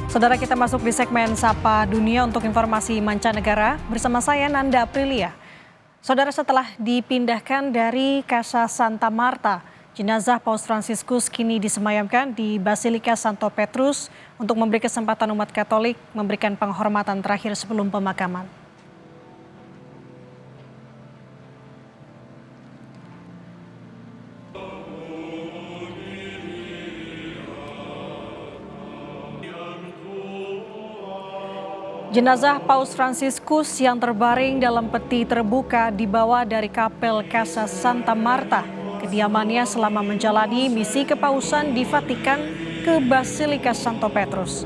Saudara, kita masuk di segmen Sapa Dunia untuk informasi mancanegara bersama saya Nanda Aprilia. Saudara, setelah dipindahkan dari Casa Santa Marta, jenazah Paus Fransiskus kini disemayamkan di Basilika Santo Petrus untuk memberi kesempatan umat Katolik memberikan penghormatan terakhir sebelum pemakaman. Jenazah Paus Fransiskus yang terbaring dalam peti terbuka dibawa dari kapel Casa Santa Marta, kediamannya selama menjalani misi kepausan di Vatikan ke Basilika Santo Petrus.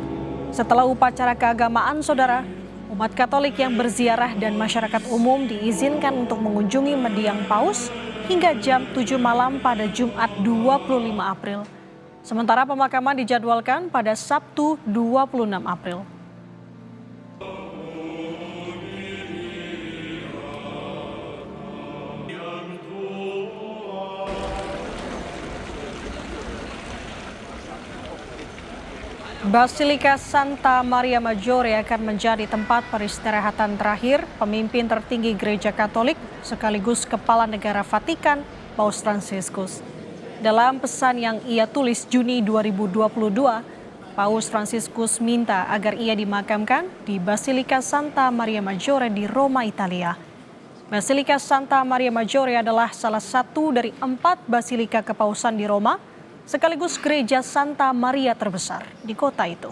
Setelah upacara keagamaan, saudara, umat Katolik yang berziarah dan masyarakat umum diizinkan untuk mengunjungi mendiang Paus hingga jam 7 malam pada Jumat 25 April. Sementara pemakaman dijadwalkan pada Sabtu 26 April. Basilika Santa Maria Maggiore akan menjadi tempat peristirahatan terakhir pemimpin tertinggi Gereja Katolik sekaligus Kepala Negara Vatikan, Paus Fransiskus. Dalam pesan yang ia tulis Juni 2022, Paus Fransiskus minta agar ia dimakamkan di Basilika Santa Maria Maggiore di Roma, Italia. Basilika Santa Maria Maggiore adalah salah satu dari 4 basilika kepausan di Roma, sekaligus gereja Santa Maria terbesar di kota itu.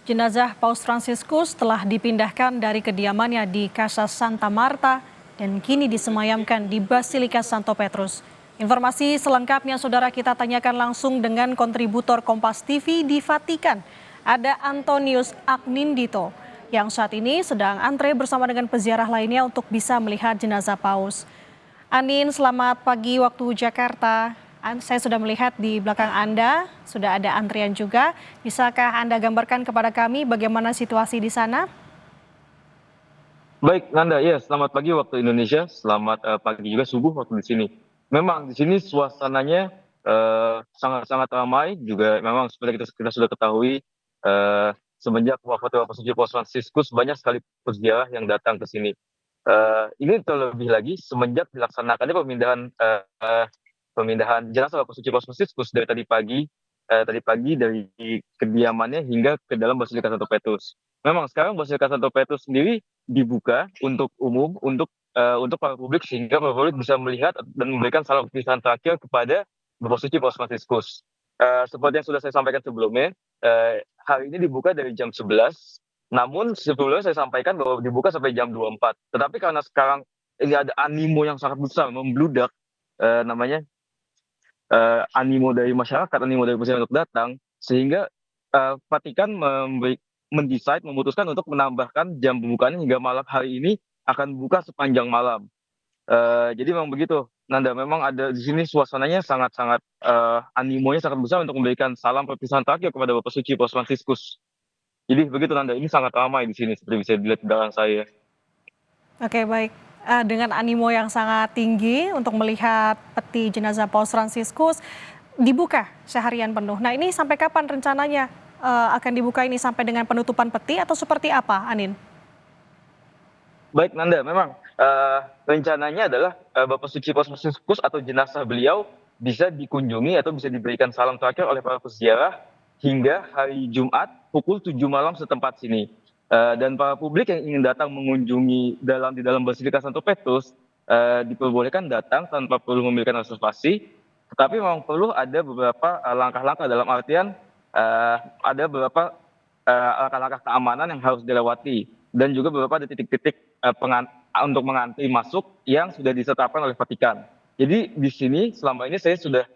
Jenazah Paus Fransiskus telah dipindahkan dari kediamannya di Casa Santa Marta dan kini disemayamkan di Basilika Santo Petrus. Informasi selengkapnya saudara kita tanyakan langsung dengan kontributor Kompas TV di Vatikan. Ada Antonius Agnindito yang saat ini sedang antre bersama dengan peziarah lainnya untuk bisa melihat jenazah Paus. Anin, selamat pagi waktu Jakarta. Saya sudah melihat di belakang Anda, sudah ada antrian juga. Bisakah Anda gambarkan kepada kami bagaimana situasi di sana? Baik, Nanda, ya selamat pagi waktu Indonesia, selamat pagi juga subuh waktu di sini. Memang di sini suasananya sangat-sangat ramai, juga memang seperti kita sudah ketahui, semenjak wafatnya Bapak Suci Paus Fransiskus banyak sekali peziarah yang datang ke sini. Ini terlebih lagi semenjak dilaksanakannya pemindahan jenazah Bapak Suci Paus Fransiskus dari tadi pagi dari kediamannya hingga ke dalam Basilika Santo Petrus. Memang sekarang Basilika Santo Petrus sendiri dibuka untuk umum, untuk para publik, sehingga para publik bisa melihat dan memberikan salam perpisahan terakhir kepada Bapak Suci Paus Fransiskus. Seperti yang sudah saya sampaikan sebelumnya, hari ini dibuka dari jam 11, namun sebelumnya saya sampaikan bahwa dibuka sampai jam 24. Tetapi karena sekarang ini ada animo yang sangat besar, membludak, animo dari masyarakat, animo dari presiden untuk datang, sehingga Vatikan memutuskan untuk menambahkan jam pembukaan hingga malam hari ini akan buka sepanjang malam. Jadi memang begitu, Nanda, memang ada di sini suasananya sangat-sangat animonya sangat besar untuk memberikan salam perpisahan terakhir kepada Bapak Suci Paus Fransiskus. Jadi begitu, Nanda, ini sangat ramai di sini seperti bisa dilihat di belakang saya. Oke, baik. Dengan animo yang sangat tinggi untuk melihat peti jenazah Paus Fransiskus dibuka seharian penuh. Nah, ini sampai kapan rencananya akan dibuka ini, sampai dengan penutupan peti atau seperti apa, Anin? Baik, Nanda, memang rencananya adalah Bapak Suci Paus Fransiskus atau jenazah beliau bisa dikunjungi atau bisa diberikan salam terakhir oleh para peziarah hingga hari Jumat pukul 7 malam setempat sini. Dan para publik yang ingin datang mengunjungi di dalam Basilika Santo Petrus diperbolehkan datang tanpa perlu memiliki reservasi, tetapi memang perlu ada beberapa langkah-langkah, dalam artian ada beberapa langkah-langkah keamanan yang harus dilewati, dan juga beberapa ada titik-titik untuk mengantri masuk yang sudah ditetapkan oleh Vatikan. Jadi di sini selama ini saya sudah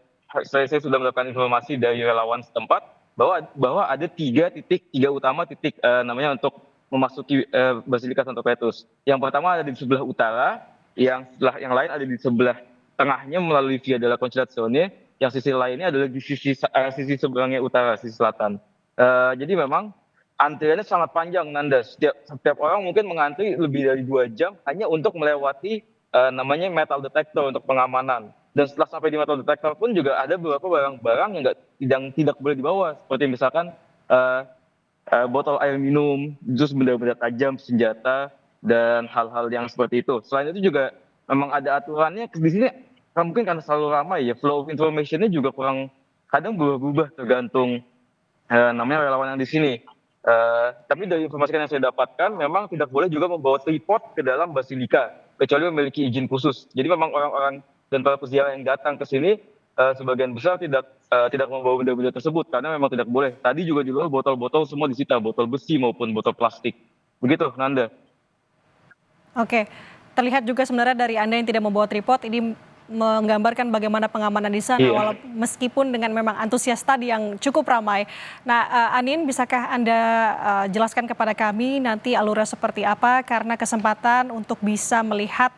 mendapatkan informasi dari relawan setempat bahwa ada tiga utama titik untuk memasuki Basilika Santo Petrus. Yang pertama ada di sebelah utara, yang lain ada di sebelah tengahnya melalui Via della Conciliazione, yang sisi lainnya adalah di sisi seberangnya utara, sisi selatan. Jadi memang antriannya sangat panjang, Nanda. Setiap orang mungkin mengantri lebih dari 2 jam hanya untuk melewati namanya metal detector untuk pengamanan. Dan setelah sampai di metal detector pun juga ada beberapa barang-barang yang tidak boleh dibawa, seperti misalkan eh, botol air minum, terus benda-benda tajam, senjata, dan hal-hal yang seperti itu. Selain itu juga memang ada aturannya di sini, mungkin karena selalu ramai ya, flow of information-nya juga kurang, kadang berubah-ubah tergantung namanya relawan yang di sini. Tapi dari informasi yang saya dapatkan, memang tidak boleh juga membawa tripod ke dalam basilika, kecuali memiliki izin khusus. Jadi memang orang-orang dan para peziarah yang datang ke sini, sebagian besar tidak membawa benda-benda tersebut, karena memang tidak boleh. Tadi juga di luar botol-botol semua disita, botol besi maupun botol plastik. Begitu, Nanda. Oke, terlihat juga sebenarnya dari Anda yang tidak membawa tripod ini menggambarkan bagaimana pengamanan di sana, Iya. meskipun dengan memang antusias tadi yang cukup ramai. Nah, Anin, bisakah Anda jelaskan kepada kami nanti alurnya seperti apa, karena kesempatan untuk bisa melihat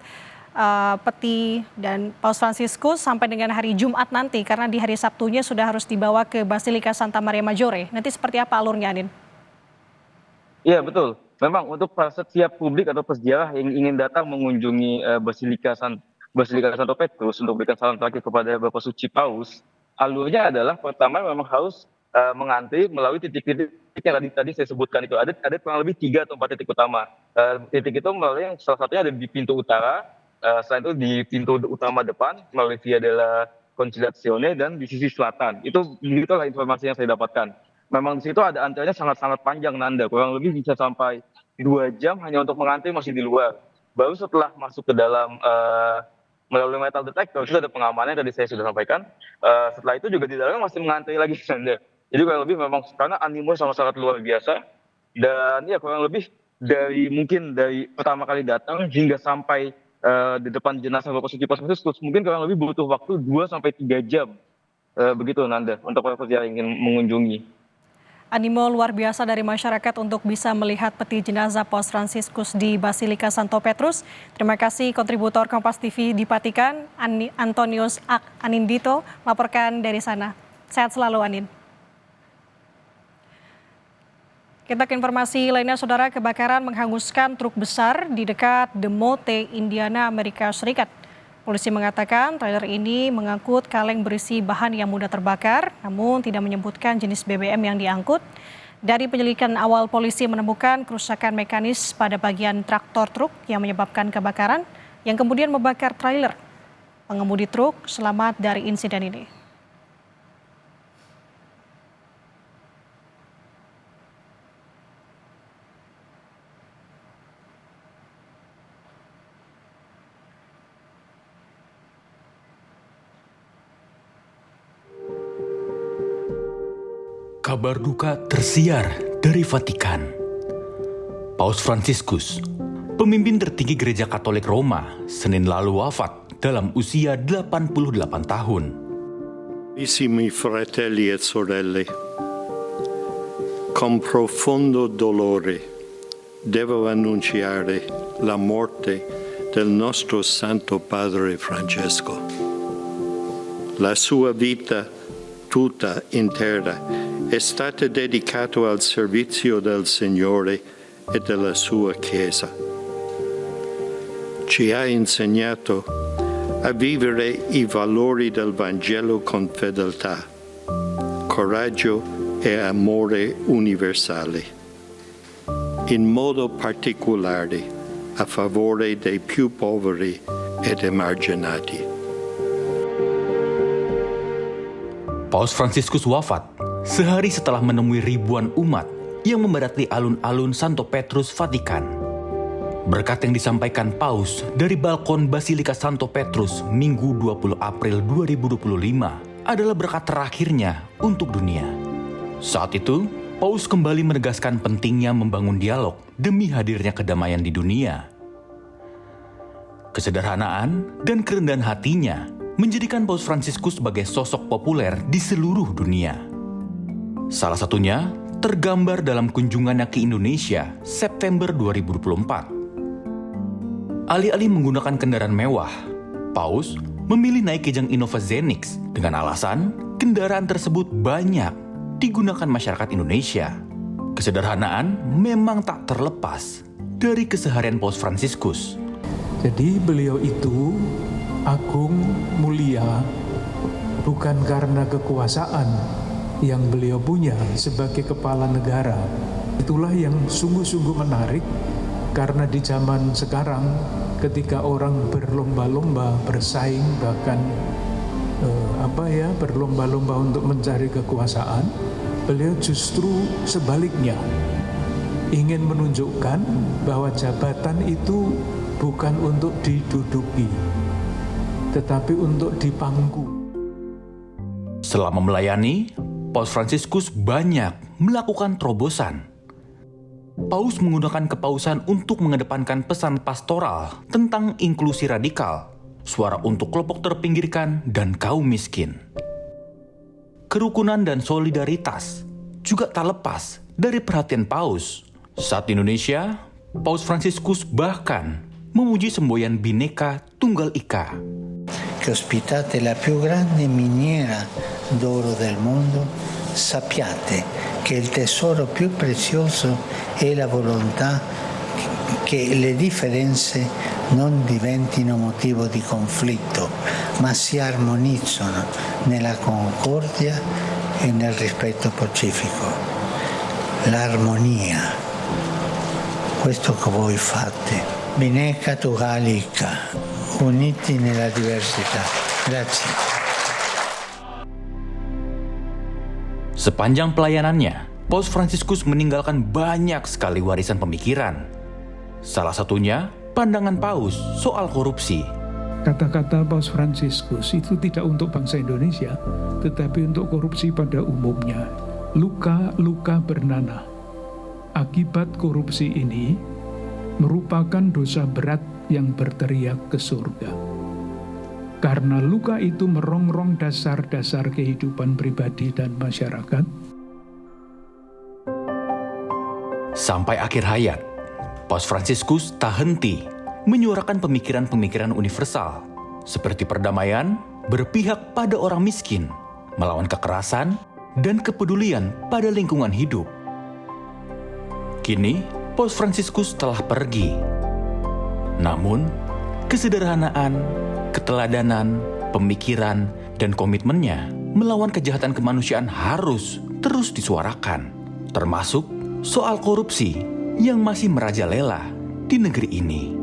peti dan Paus Fransiskus sampai dengan hari Jumat nanti, karena di hari Sabtunya sudah harus dibawa ke Basilika Santa Maria Maggiore. Nanti seperti apa alurnya, Anin? Iya, betul. Memang untuk setiap publik atau peziarah yang ingin datang mengunjungi Basilika Santo Petrus untuk berikan salam terakhir kepada Bapak Suci Paus, alurnya adalah pertama memang harus mengantri melalui titik-titik yang tadi saya sebutkan itu. Ada kurang lebih 3 atau 4 titik utama. Titik itu melalui yang salah satunya ada di pintu utara, selain itu di pintu utama depan melalui Via della Conciliazione, dan di sisi selatan. Itu begitulah informasi yang saya dapatkan. Memang di situ ada antriannya sangat-sangat panjang, Nanda. Kurang lebih bisa sampai 2 jam hanya untuk mengantri masih di luar. Baru setelah masuk ke dalam melalui metal detector itu ada pengamanan yang tadi saya sudah sampaikan. Setelah itu juga di dalam masih mengantri lagi, Nanda. Jadi kurang lebih memang karena animo sangat-sangat luar biasa, dan ya kurang lebih mungkin dari pertama kali datang hingga sampai di depan jenazah Bapak Suci Paus Fransiskus mungkin kurang lebih butuh waktu 2 sampai 3 jam. Begitu, Nanda, untuk para peziarah yang ingin mengunjungi. Animo luar biasa dari masyarakat untuk bisa melihat peti jenazah Paus Fransiskus di Basilika Santo Petrus. Terima kasih kontributor Kompas TV di Vatikan, Antonius Anindito, melaporkan dari sana. Sehat selalu, Anin. Kita ke informasi lainnya, Saudara. Kebakaran menghanguskan truk besar di dekat Demote, Indiana, Amerika Serikat. Polisi mengatakan trailer ini mengangkut kaleng berisi bahan yang mudah terbakar, namun tidak menyebutkan jenis BBM yang diangkut. Dari penyelidikan awal, polisi menemukan kerusakan mekanis pada bagian traktor truk yang menyebabkan kebakaran, yang kemudian membakar trailer. Pengemudi truk selamat dari insiden ini. Kabar duka tersiar dari Vatikan. Paus Fransiskus, pemimpin tertinggi Gereja Katolik Roma, Senin lalu wafat dalam usia 88 tahun. Carissimi fratelli e sorelle, con profondo dolore devo annunciare la morte del nostro Santo Padre Francesco. La sua vita tutta intera è stata dedicata al servizio del Signore e della sua Chiesa. Ci ha insegnato a vivere i valori del Vangelo con fedeltà, coraggio e amore universale, in modo particolare a favore dei più poveri ed emarginati. Paus Fransiskus wafat sehari setelah menemui ribuan umat yang memadati alun-alun Santo Petrus, Vatikan. Berkat yang disampaikan Paus dari balkon Basilika Santo Petrus Minggu 20 April 2025 adalah berkat terakhirnya untuk dunia. Saat itu, Paus kembali menegaskan pentingnya membangun dialog demi hadirnya kedamaian di dunia. Kesederhanaan dan kerendahan hatinya menjadikan Paus Fransiskus sebagai sosok populer di seluruh dunia. Salah satunya tergambar dalam kunjungannya ke Indonesia September 2024. Alih-alih menggunakan kendaraan mewah, Paus memilih naik Kijang Innova Zenix dengan alasan kendaraan tersebut banyak digunakan masyarakat Indonesia. Kesederhanaan memang tak terlepas dari keseharian Paus Fransiskus. Jadi beliau itu agung, mulia, bukan karena kekuasaan yang beliau punya sebagai kepala negara. Itulah yang sungguh-sungguh menarik, karena di zaman sekarang ketika orang berlomba-lomba, bersaing, bahkan berlomba-lomba untuk mencari kekuasaan, beliau justru sebaliknya ingin menunjukkan bahwa jabatan itu bukan untuk diduduki, tetapi untuk dipangku. Selama melayani, Paus Fransiskus banyak melakukan terobosan. Paus menggunakan kepausan untuk mengedepankan pesan pastoral tentang inklusi radikal, suara untuk kelompok terpinggirkan dan kaum miskin. Kerukunan dan solidaritas juga tak lepas dari perhatian Paus. Saat di Indonesia, Paus Fransiskus bahkan memuji semboyan Bhinneka Tunggal Ika. Che ospitate la più grande miniera d'oro del mondo, sappiate che il tesoro più prezioso è la volontà che le differenze non diventino motivo di conflitto, ma si armonizzano nella concordia e nel rispetto pacifico. L'armonia, questo che voi fate. Bhinneka Tunggal Ika, uniti nella diversità. Grazie. Sepanjang pelayanannya, Paus Fransiskus meninggalkan banyak sekali warisan pemikiran. Salah satunya, pandangan Paus soal korupsi. Kata-kata Paus Fransiskus itu tidak untuk bangsa Indonesia, tetapi untuk korupsi pada umumnya. Luka-luka bernanah. Akibat korupsi ini merupakan dosa berat yang berteriak ke surga. Karena luka itu merongrong dasar-dasar kehidupan pribadi dan masyarakat. Sampai akhir hayat, Paus Fransiskus tak henti menyuarakan pemikiran-pemikiran universal, seperti perdamaian, berpihak pada orang miskin, melawan kekerasan, dan kepedulian pada lingkungan hidup. Kini, Paus Fransiskus telah pergi. Namun, kesederhanaan, keteladanan, pemikiran, dan komitmennya melawan kejahatan kemanusiaan harus terus disuarakan, termasuk soal korupsi yang masih merajalela di negeri ini.